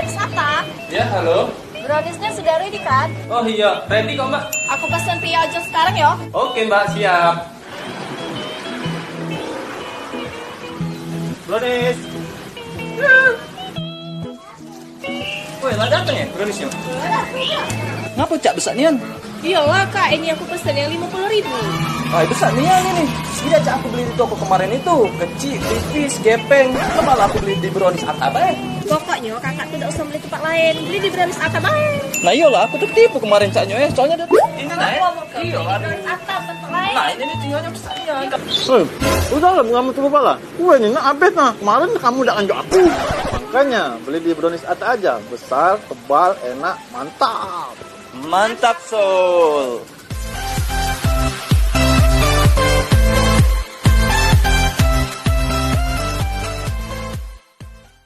brownies apa? Ya, halo. Browniesnya sudah ready kan? Oh iya, ready kok mbak. Aku pesan pie aja sekarang ya. Oke mbak, siap. Brownies. Woi, lah datang ya browniesnya? Ngapa cak besar nian? Iyalah kak, ini aku pesan yang 50.000. Ah, besar nian ini. Tidak cak aku beli di toko kemarin itu. Kecil, tipis, gepeng. Kenapa malah aku beli di brownies Ataba ya? Pokoknya kakak tidak usah beli tempat lain, beli di brownies Ataba. Nah iyalah, aku tertipu kemarin caknya ya. Soalnya ada ini nah ya. Iya, Brownies Ataba tempat lain. Nah ini nih tinggalnya besar nian. Udah lah, nggak mau lupa lah. Kue ini nak update nah. Kemarin kamu udah anjok aku. Makanya beli di Brownies Atta aja. Besar, tebal, enak, mantap. Mantap, Sol.